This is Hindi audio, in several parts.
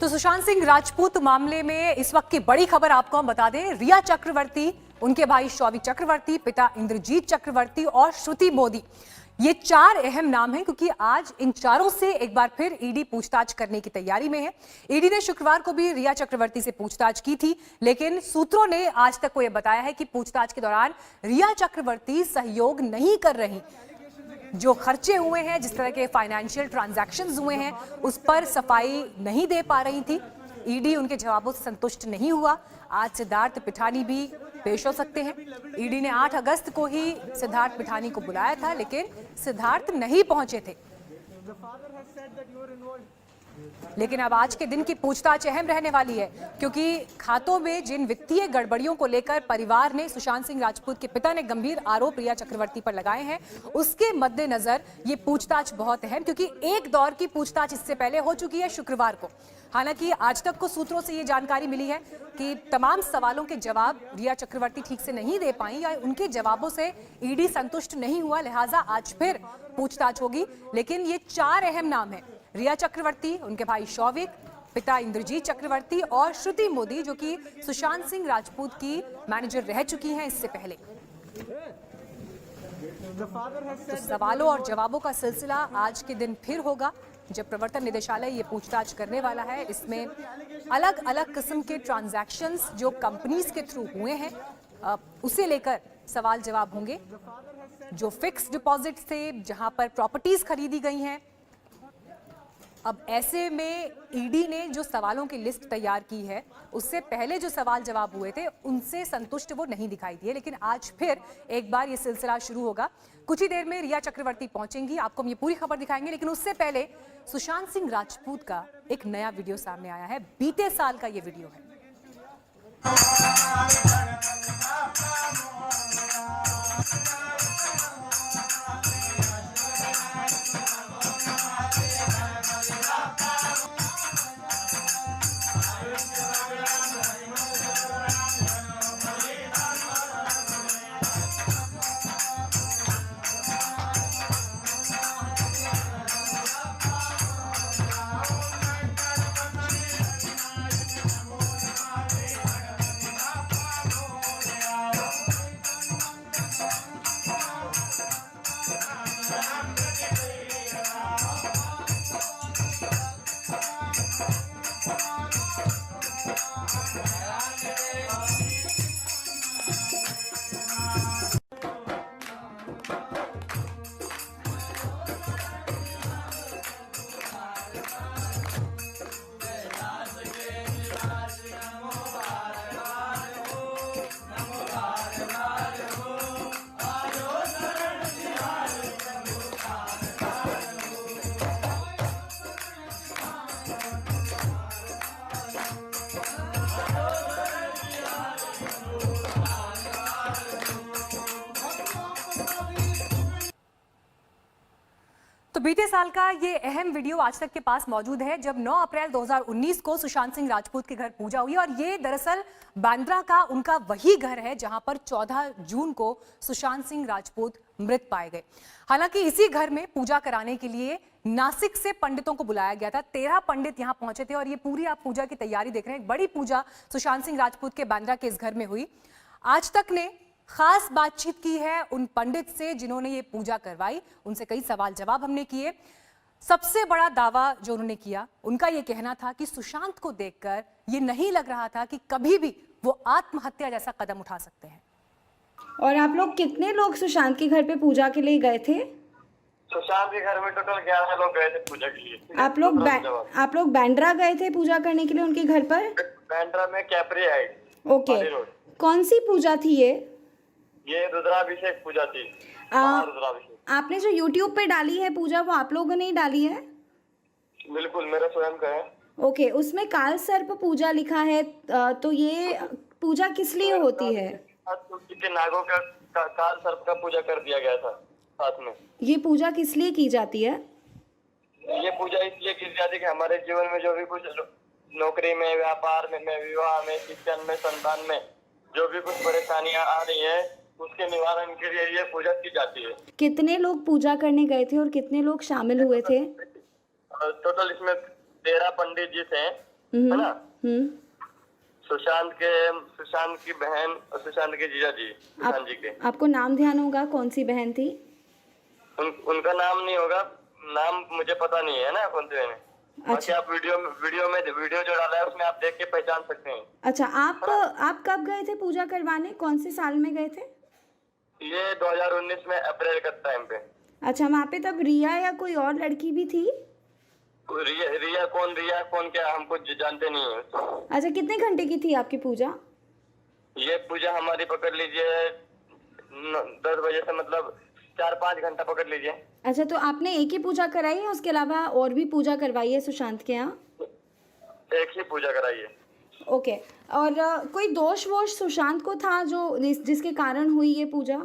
तो सुशांत सिंह राजपूत मामले में इस वक्त की बड़ी खबर आपको हम बता दें। रिया चक्रवर्ती, उनके भाई शौविक चक्रवर्ती, पिता इंद्रजीत चक्रवर्ती और श्रुति मोदी, ये चार अहम नाम हैं क्योंकि आज इन चारों से एक बार फिर ईडी पूछताछ करने की तैयारी में है। ईडी ने शुक्रवार को भी रिया चक्रवर्ती से पूछताछ की थी, लेकिन सूत्रों ने आज तक को यह बताया है कि पूछताछ के दौरान रिया चक्रवर्ती सहयोग नहीं कर रही। जो खर्चे हुए हैं, जिस तरह के फाइनेंशियल ट्रांजैक्शंस हुए हैं, उस पर सफाई नहीं दे पा रही थी। ईडी उनके जवाबों से संतुष्ट नहीं हुआ। आज सिद्धार्थ पिठानी भी पेश हो सकते हैं। ईडी ने 8 अगस्त को ही सिद्धार्थ पिठानी को बुलाया था, लेकिन सिद्धार्थ नहीं पहुंचे थे। लेकिन अब आज के दिन की पूछताछ अहम रहने वाली है, क्योंकि खातों में जिन वित्तीय गड़बड़ियों को लेकर परिवार ने, सुशांत सिंह राजपूत के पिता ने गंभीर आरोप रिया चक्रवर्ती पर लगाए हैं, उसके मद्देनजर ये पूछताछ बहुत अहम, क्योंकि एक दौर की पूछताछ इससे पहले हो चुकी है शुक्रवार को। हालांकि आज तक को सूत्रों से ये जानकारी मिली है कि तमाम सवालों के जवाब रिया चक्रवर्ती ठीक से नहीं दे पाई या उनके जवाबों से ईडी संतुष्ट नहीं हुआ, लिहाजा आज फिर पूछताछ होगी। लेकिन ये चार अहम नाम है: रिया चक्रवर्ती, उनके भाई शौविक, पिता इंद्रजीत चक्रवर्ती और श्रुति मोदी, जो कि सुशांत सिंह राजपूत की मैनेजर रह चुकी हैं इससे पहले। तो सवालों और जवाबों का सिलसिला आज के दिन फिर होगा, जब प्रवर्तन निदेशालय ये पूछताछ करने वाला है। इसमें अलग अलग किस्म के ट्रांजैक्शंस जो कंपनीज के थ्रू हुए हैं, उसे लेकर सवाल जवाब होंगे। जो फिक्स डिपॉजिट थे, जहां पर प्रॉपर्टीज खरीदी गई हैं, अब ऐसे में ईडी ने जो सवालों की लिस्ट तैयार की है, उससे पहले जो सवाल जवाब हुए थे उनसे संतुष्ट वो नहीं दिखाई दिए। लेकिन आज फिर एक बार ये सिलसिला शुरू होगा। कुछ ही देर में रिया चक्रवर्ती पहुंचेंगी, आपको हम ये पूरी खबर दिखाएंगे। लेकिन उससे पहले सुशांत सिंह राजपूत का एक नया वीडियो सामने आया है। बीते साल का ये वीडियो है। तो बीते साल का ये अहम वीडियो आज तक के पास मौजूद है, जब 9 अप्रैल 2019 को सुशांत सिंह राजपूत के घर पूजा हुई। और ये दरअसल बांद्रा का उनका वही घर है जहां पर 14 जून को सुशांत सिंह राजपूत मृत पाए गए। हालांकि इसी घर में पूजा कराने के लिए नासिक से पंडितों को बुलाया गया था। 13 पंडित यहां पहुंचे थे और ये पूरी आप पूजा की तैयारी देख रहे हैं। एक बड़ी पूजा सुशांत सिंह राजपूत के बांद्रा के इस घर में हुई। आज तक ने खास बातचीत की है उन पंडित से जिन्होंने ये पूजा करवाई, उनसे कई सवाल जवाब हमने किए। सबसे बड़ा दावा जो उन्होंने किया, उनका ये कहना था कि सुशांत को देखकर ये नहीं लग रहा था कि कभी भी वो आत्महत्या जैसा कदम उठा सकते हैं। और आप लोग कितने लोग सुशांत के घर पे पूजा के लिए गए थे? सुशांत के घर में टोटल 11 लोग गए थे पूजा के लिए। आप लोग बांद्रा गए थे पूजा करने के लिए उनके घर पर? बांद्रा में कैपरी है। ओके, कौन सी पूजा थी ये रुद्राभिषेक पूजा थी। रुद्राभिषेक आपने जो YouTube पे डाली है पूजा, वो आप लोगों ने ही डाली है? बिल्कुल, मेरा स्वयं का है। ओके, उसमें काल सर्प पूजा लिखा है, तो ये पूजा किस लिए होती है? नागों का काल सर्प का पूजा कर दिया गया था साथ में। ये पूजा किस लिए की जाती है? ये पूजा इसलिए की जाती है कि हमारे जीवन में जो भी कुछ नौकरी में, व्यापार में, विवाह में, शिक्षण में, संतान में जो भी कुछ परेशानियां आ रही है, उसके निवारण के लिए ये पूजा की जाती है। कितने लोग पूजा करने गए थे और कितने लोग शामिल हुए थे? टोटल इसमें 13 पंडित जी थे है ना। हम्म। सुशांत की बहन और सुशांत के जीजा जी, सुशांत जी के। आपको नाम ध्यान होगा कौन सी बहन थी? उनका नाम नहीं होगा, नाम मुझे पता नहीं है ना कौन से बहन है। बाकी अच्छा आप वीडियो जो डाला है उसमें आप देख के पहचान सकते हैं। अच्छा, आप कब गए थे पूजा करवाने, कौन से साल में गए थे? ये 2019 में अप्रैल का टाइम पे। अच्छा, वहाँ पे तब रिया या कोई और लड़की भी थी? रिया कौन क्या हमको जानते नहीं है। अच्छा, कितने घंटे की थी आपकी पूजा? ये पूजा हमारी पकड़ लीजिए 10 बजे से मतलब 4-5 घंटा पकड़ लीजिए। अच्छा, तो आपने एक ही पूजा कराई है, उसके अलावा और भी पूजा करवाई है सुशांत के यहाँ? एक ही पूजा कराइए। ओके। और कोई दोष वोष सुशांत को था जो जिसके कारण हुई ये पूजा?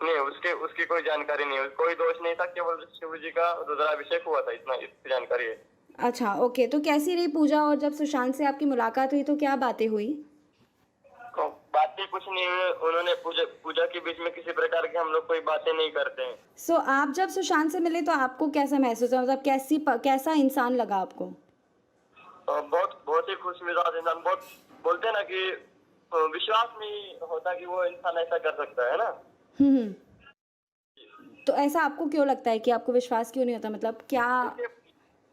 नहीं, उसकी कोई जानकारी नहीं है, कोई दोष नहीं था, केवल शिव जी का रुद्राभिषेक हुआ था, इतना इसकी जानकारी है। अच्छा ओके, तो कैसी रही पूजा और जब सुशांत से आपकी मुलाकात हुई तो क्या बातें हुई? तो बातें कुछ नहीं हुई, उन्होंने पूजा के बीच में किसी प्रकार की हम लोग कोई बातें नहीं करते हैं। सो आप जब सुशांत से मिले तो आपको कैसा महसूस हुआ, मतलब कैसा इंसान लगा आपको? बहुत ही खुश मिजाज इंसान, बहुत बोलते हैं ना कि विश्वास नहीं होता कि वो इंसान ऐसा कर सकता है ना। हम्म। तो ऐसा आपको क्यों लगता है कि आपको विश्वास क्यों नहीं होता, मतलब क्या?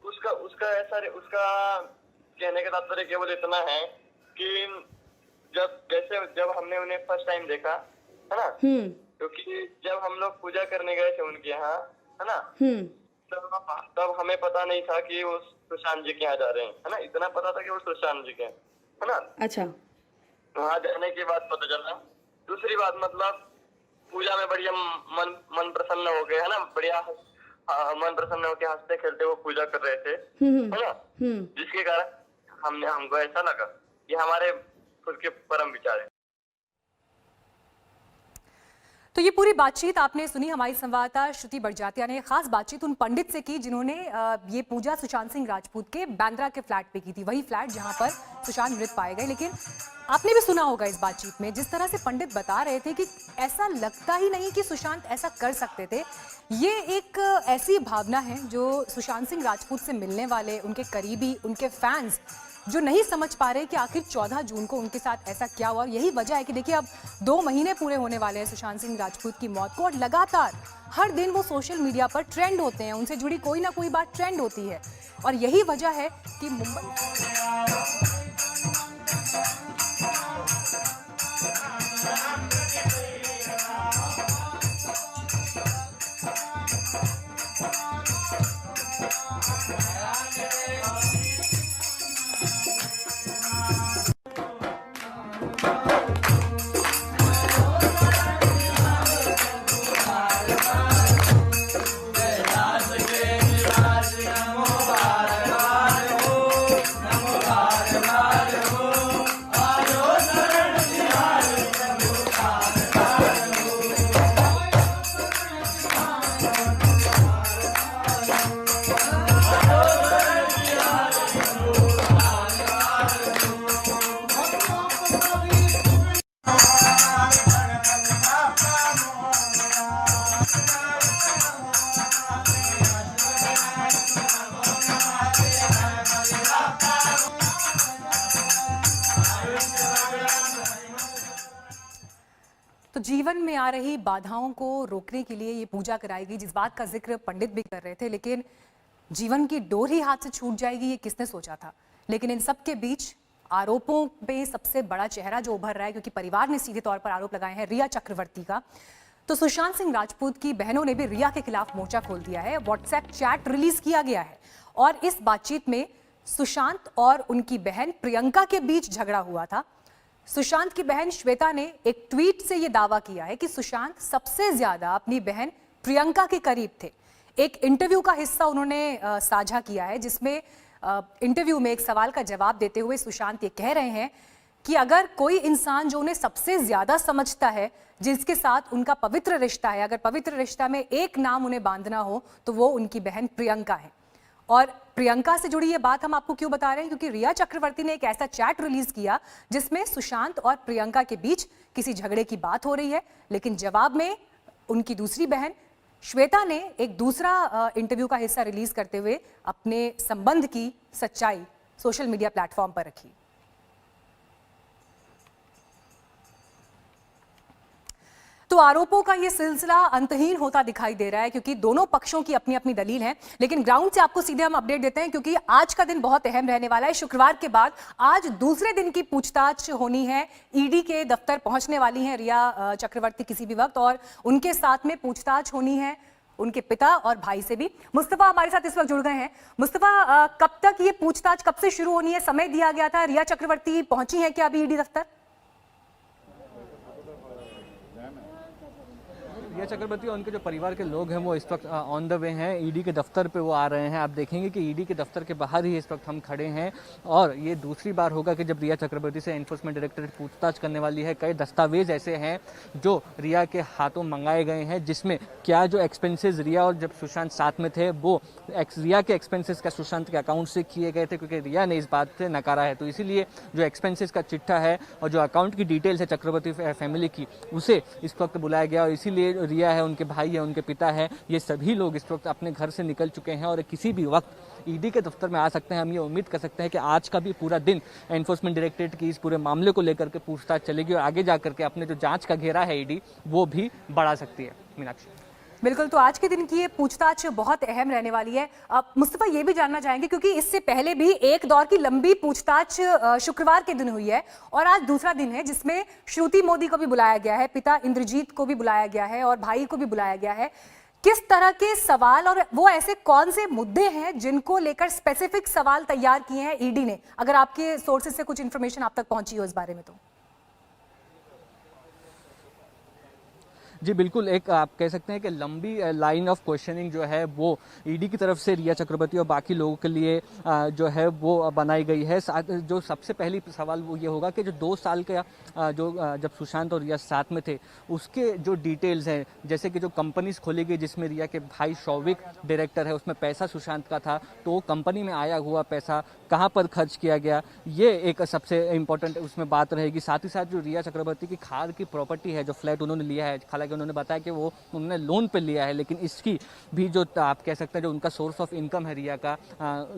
उसका कहने का तात्पर्य केवल इतना है कि जब हमने उन्हें फर्स्ट टाइम देखा है ना, क्योंकि जब हम लोग पूजा करने गए थे उनके यहाँ है ना, तब हमें पता नहीं था कि वो सुशांत जी के यहाँ जा रहे हैं, है ना। इतना पता था कि वो सुशांत जी के है ना। अच्छा। वहाँ जाने के बाद पता चला। दूसरी बात मतलब पूजा में बढ़िया मन प्रसन्न हो गए है ना, बढ़िया मन प्रसन्न होकर हंसते खेलते वो पूजा कर रहे थे है ना, जिसके कारण हमको ऐसा लगा कि हमारे खुद के परम विचार है। तो ये पूरी बातचीत आपने सुनी, हमारी संवाददाता श्रुति बड़जात्या ने खास बातचीत उन पंडित से की जिन्होंने ये पूजा सुशांत सिंह राजपूत के बांद्रा के फ्लैट पे की थी, वही फ्लैट जहां पर सुशांत मृत पाए गए। लेकिन आपने भी सुना होगा इस बातचीत में जिस तरह से पंडित बता रहे थे कि ऐसा लगता ही नहीं कि सुशांत ऐसा कर सकते थे। ये एक ऐसी भावना है जो सुशांत सिंह राजपूत से मिलने वाले उनके करीबी, उनके फैंस जो नहीं समझ पा रहे कि आखिर 14 जून को उनके साथ ऐसा क्या हुआ। यही वजह है कि देखिए अब 2 महीने पूरे होने वाले हैं सुशांत सिंह राजपूत की मौत को और लगातार हर दिन वो सोशल मीडिया पर ट्रेंड होते हैं, उनसे जुड़ी कोई ना कोई बात ट्रेंड होती है। और यही वजह है कि मुंबई तो जीवन में आ रही बाधाओं को रोकने के लिए ये पूजा कराई गई, जिस बात का जिक्र पंडित भी कर रहे थे। लेकिन जीवन की डोर ही हाथ से छूट जाएगी ये किसने सोचा था। लेकिन इन सब के बीच आरोपों पे सबसे बड़ा चेहरा जो उभर रहा है, क्योंकि परिवार ने सीधे तौर पर आरोप लगाए हैं रिया चक्रवर्ती का, तो सुशांत सिंह राजपूत की बहनों ने भी रिया के खिलाफ मोर्चा खोल दिया है। व्हाट्सएप चैट रिलीज किया गया है और इस बातचीत में सुशांत और उनकी बहन प्रियंका के बीच झगड़ा हुआ था। सुशांत की बहन श्वेता ने एक ट्वीट से यह दावा किया है कि सुशांत सबसे ज्यादा अपनी बहन प्रियंका के करीब थे। एक इंटरव्यू का हिस्सा उन्होंने साझा किया है, जिसमें इंटरव्यू में एक सवाल का जवाब देते हुए सुशांत ये कह रहे हैं कि अगर कोई इंसान जो उन्हें सबसे ज्यादा समझता है, जिसके साथ उनका पवित्र रिश्ता है, अगर पवित्र रिश्ता में एक नाम उन्हें बांधना हो तो वो उनकी बहन प्रियंका है। और प्रियंका से जुड़ी ये बात हम आपको क्यों बता रहे हैं, क्योंकि रिया चक्रवर्ती ने एक ऐसा चैट रिलीज किया जिसमें सुशांत और प्रियंका के बीच किसी झगड़े की बात हो रही है, लेकिन जवाब में उनकी दूसरी बहन श्वेता ने एक दूसरा इंटरव्यू का हिस्सा रिलीज करते हुए अपने संबंध की सच्चाई सोशल मीडिया प्लेटफॉर्म पर रखी। तो आरोपों का ये सिलसिला अंतहीन होता दिखाई दे रहा है क्योंकि दोनों पक्षों की अपनी अपनी दलील है। लेकिन ग्राउंड से आपको सीधे हम अपडेट देते हैं क्योंकि आज का दिन बहुत अहम रहने वाला है। शुक्रवार के बाद आज दूसरे दिन की पूछताछ होनी है। ईडी के दफ्तर पहुंचने वाली हैं रिया चक्रवर्ती किसी भी वक्त, और उनके साथ में पूछताछ होनी है उनके पिता और भाई से भी। मुस्तफा हमारे साथ इस वक्त जुड़ गए हैं। मुस्तफा, कब तक ये पूछताछ कब से शुरू होनी है? समय दिया गया था। रिया चक्रवर्ती पहुंची है क्या अभी ईडी दफ्तर? रिया चक्रवर्ती और उनके जो परिवार के लोग हैं वो इस वक्त ऑन द वे हैं, ईडी के दफ्तर पे वो आ रहे हैं। आप देखेंगे कि ईडी के दफ्तर के बाहर ही इस वक्त हम खड़े हैं और ये दूसरी बार होगा कि जब रिया चक्रवर्ती से एनफोर्समेंट डायरेक्टरेट पूछताछ करने वाली है। कई दस्तावेज ऐसे हैं जो रिया के हाथों मंगाए गए हैं जिसमें क्या जो एक्सपेंसेस रिया और जब सुशांत साथ में थे वो रिया के एक्सपेंसेस का सुशांत के अकाउंट से किए गए थे, क्योंकि रिया ने इस बात से नकारा है। तो इसीलिए जो एक्सपेंसेस का चिट्ठा है और जो अकाउंट की डिटेल्स है चक्रवर्ती फैमिली की, उसे इस वक्त बुलाया गया और इसीलिए रिया है, उनके भाई है, उनके पिता है, ये सभी लोग इस वक्त अपने घर से निकल चुके हैं और किसी भी वक्त ईडी के दफ्तर में आ सकते हैं। हम ये उम्मीद कर सकते हैं कि आज का भी पूरा दिन एनफोर्समेंट डायरेक्टरेट की इस पूरे मामले को लेकर के पूछताछ चलेगी और आगे जाकर के अपने जो जांच का घेरा है ईडी वो भी बढ़ा सकती है। मीनाक्षी, बिल्कुल, तो आज के दिन की ये पूछताछ बहुत अहम रहने वाली है। मुस्तफा, ये भी जानना चाहेंगे क्योंकि इससे पहले भी एक दौर की लंबी पूछताछ शुक्रवार के दिन हुई है और आज दूसरा दिन है जिसमें श्रुति मोदी को भी बुलाया गया है, पिता इंद्रजीत को भी बुलाया गया है और भाई को भी बुलाया गया है। किस तरह के सवाल और वो ऐसे कौन से मुद्दे हैं जिनको लेकर स्पेसिफिक सवाल तैयार किए हैं ईडी ने? अगर आपके सोर्सेज से कुछ इंफॉर्मेशन आप तक पहुंची हो इस बारे में तो। जी बिल्कुल, एक आप कह सकते हैं कि लंबी लाइन ऑफ क्वेश्चनिंग जो है वो ईडी की तरफ से रिया चक्रवर्ती और बाकी लोगों के लिए जो है वो बनाई गई है। जो सबसे पहली सवाल वो ये होगा कि जो 2 साल का जब सुशांत और रिया साथ में थे उसके जो डिटेल्स हैं, जैसे कि जो कंपनीज खोली गई जिसमें रिया के भाई शौविक डायरेक्टर है, उसमें पैसा सुशांत का था, तो वो कंपनी में आया हुआ पैसा कहाँ पर खर्च किया गया, ये एक सबसे इम्पोर्टेंट उसमें बात रहेगी। साथ ही साथ जो रिया चक्रवर्ती की खार की प्रॉपर्टी है, जो फ्लैट उन्होंने लिया है, हालांकि उन्होंने बताया कि वो उन्होंने लोन पे लिया है, लेकिन इसकी भी जो आप कह सकते हैं जो उनका सोर्स ऑफ इनकम है रिया का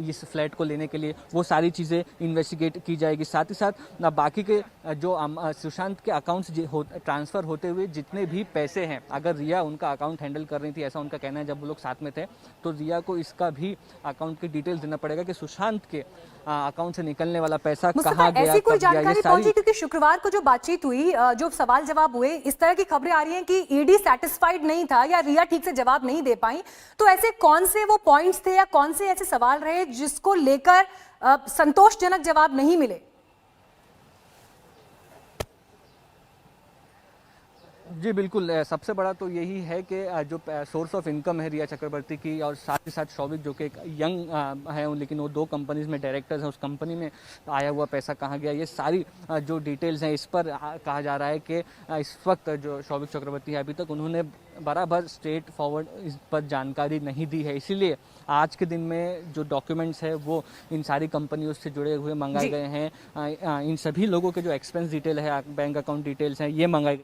इस फ्लैट को लेने के लिए, वो सारी चीज़ें इन्वेस्टिगेट की जाएगी। साथ ही साथ बाकी के जो सुशांत के अकाउंट्स ट्रांसफ़र होते हुए जितने भी पैसे हैं, अगर रिया उनका अकाउंट हैंडल कर रही थी, ऐसा उनका कहना है जब वो लोग साथ में थे, तो रिया को इसका भी अकाउंट की डिटेल्स देना पड़ेगा कि सुशांत के अकाउंट से निकलने वाला पैसा कहाँ गया, ऐसी कोई कब गया, जानकारी पहुंची? क्योंकि शुक्रवार को जो बातचीत हुई, जो सवाल जवाब हुए, इस तरह की खबरें आ रही हैं कि ईडी सैटिस्फाइड नहीं था या रिया ठीक से जवाब नहीं दे पाई। तो ऐसे कौन से वो पॉइंट्स थे या कौन से ऐसे सवाल रहे जिसको लेकर संतोषजनक जवाब नहीं मिले? जी बिल्कुल, सबसे बड़ा तो यही है कि जो सोर्स ऑफ इनकम है रिया चक्रवर्ती की, और साथ ही साथ शौविक जो कि एक यंग है लेकिन वो 2 कंपनीज में डायरेक्टर्स हैं, उस कंपनी में आया हुआ पैसा कहाँ गया, ये सारी जो डिटेल्स हैं इस पर कहा जा रहा है कि इस वक्त जो शौविक चक्रवर्ती है अभी तक उन्होंने बराबर स्ट्रेट फॉरवर्ड इस पर जानकारी नहीं दी है। इसीलिए आज के दिन में जो डॉक्यूमेंट्स है वो इन सारी कंपनियों से जुड़े हुए मंगाए गए हैं। इन सभी लोगों के जो एक्सपेंस डिटेल है, बैंक अकाउंट डिटेल्स हैं, ये मंगाए।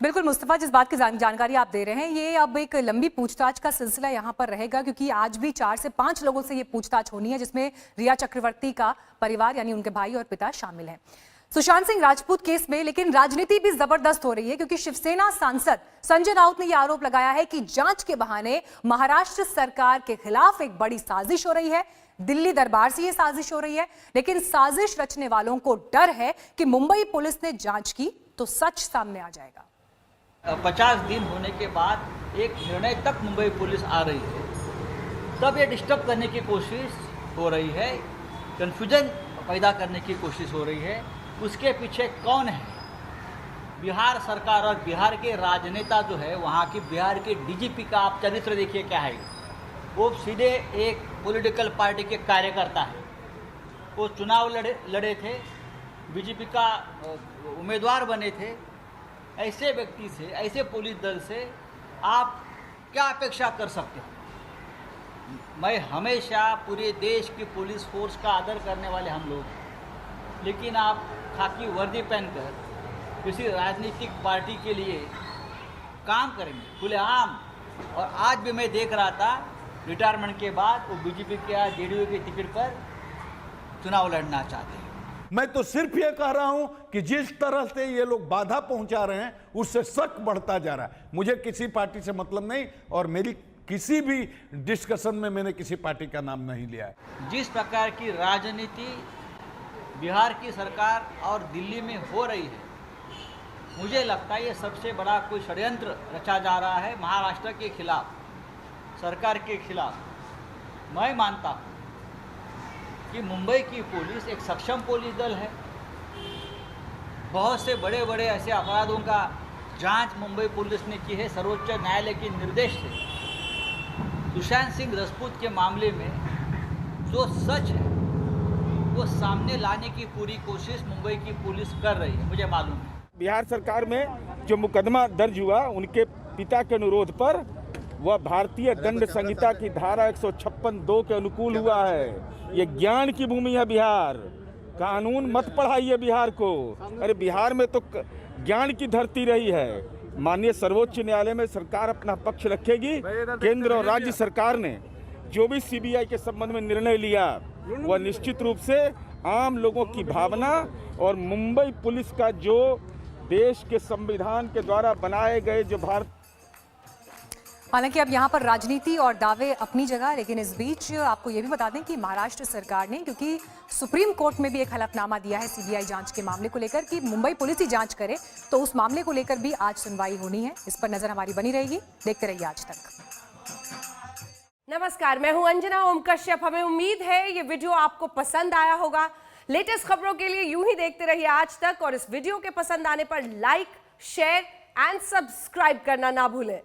बिल्कुल मुस्तफा, जिस बात की जानकारी आप दे रहे हैं, ये अब एक लंबी पूछताछ का सिलसिला यहाँ पर रहेगा क्योंकि आज भी 4 से 5 लोगों से ये पूछताछ होनी है जिसमें रिया चक्रवर्ती का परिवार यानी उनके भाई और पिता शामिल हैं। सुशांत सिंह राजपूत केस में लेकिन राजनीति भी जबरदस्त हो रही है क्योंकि शिवसेना सांसद संजय राउत ने यह आरोप लगाया है कि जांच के बहाने महाराष्ट्र सरकार के खिलाफ एक बड़ी साजिश हो रही है। दिल्ली दरबार से यह साजिश हो रही है, लेकिन साजिश रचने वालों को डर है कि मुंबई पुलिस ने जांच की तो सच सामने आ जाएगा। 50 दिन होने के बाद एक निर्णय तक मुंबई पुलिस आ रही है, तब ये डिस्टर्ब करने की कोशिश हो रही है, कन्फ्यूजन पैदा करने की कोशिश हो रही है। उसके पीछे कौन है? बिहार सरकार और बिहार के राजनेता जो है, वहाँ की बिहार के डीजीपी का आप चरित्र देखिए क्या है। वो सीधे एक पॉलिटिकल पार्टी के कार्यकर्ता है। वो चुनाव लड़े थे, बीजेपी का उम्मीदवार बने थे। ऐसे व्यक्ति से, ऐसे पुलिस दल से आप क्या अपेक्षा कर सकते हो? मैं हमेशा पूरे देश की पुलिस फोर्स का आदर करने वाले हम लोग, लेकिन आप खाकी वर्दी पहनकर किसी राजनीतिक पार्टी के लिए काम करेंगे खुलेआम। और आज भी मैं देख रहा था रिटायरमेंट के बाद वो बीजेपी के या जेडीयू के टिकट पर चुनाव लड़ना चाहते हैं। मैं तो सिर्फ ये कह रहा हूं कि जिस तरह से ये लोग बाधा पहुंचा रहे हैं उससे शक बढ़ता जा रहा है। मुझे किसी पार्टी से मतलब नहीं और मेरी किसी भी डिस्कशन में मैंने किसी पार्टी का नाम नहीं लिया है। जिस प्रकार की राजनीति बिहार की सरकार और दिल्ली में हो रही है, मुझे लगता है ये सबसे बड़ा कोई षड्यंत्र रचा जा रहा है महाराष्ट्र के खिलाफ, सरकार के खिलाफ। मैं मानता हूँ कि मुंबई की पुलिस एक सक्षम पुलिस दल है। बहुत से बड़े बड़े ऐसे अपराधों का जांच मुंबई पुलिस ने की है। सर्वोच्च न्यायालय के निर्देश से सुशांत सिंह राजपूत के मामले में जो सच है वो सामने लाने की पूरी कोशिश मुंबई की पुलिस कर रही है, मुझे मालूम है। बिहार सरकार में जो मुकदमा दर्ज हुआ उनके पिता के अनुरोध पर वह भारतीय दंड संहिता की धारा 156(2) के अनुकूल हुआ है। ये ज्ञान की भूमि है बिहार, कानून मत पढ़ाइए बिहार को। अरे बिहार में तो ज्ञान की धरती रही है। माननीय सर्वोच्च न्यायालय में सरकार अपना पक्ष रखेगी। केंद्र और राज्य सरकार ने जो भी सीबीआई के संबंध में निर्णय लिया वह निश्चित रूप से आम लोगों की भावना और मुंबई पुलिस का जो देश के संविधान के द्वारा बनाए गए जो भारत। हालांकि अब यहाँ पर राजनीति और दावे अपनी जगह, लेकिन इस बीच आपको ये भी बता दें कि महाराष्ट्र सरकार ने, क्योंकि सुप्रीम कोर्ट में भी एक हलफनामा दिया है सीबीआई जांच के मामले को लेकर कि मुंबई पुलिस ही जांच करे, तो उस मामले को लेकर भी आज सुनवाई होनी है। इस पर नजर हमारी बनी रहेगी। देखते रहिए आज तक। नमस्कार, मैं हूं अंजना ओम कश्यप। हमें उम्मीद है ये वीडियो आपको पसंद आया होगा। लेटेस्ट खबरों के लिए यूं ही देखते रहिए आज तक और इस वीडियो के पसंद आने पर लाइक, शेयर एंड सब्सक्राइब करना ना भूलें।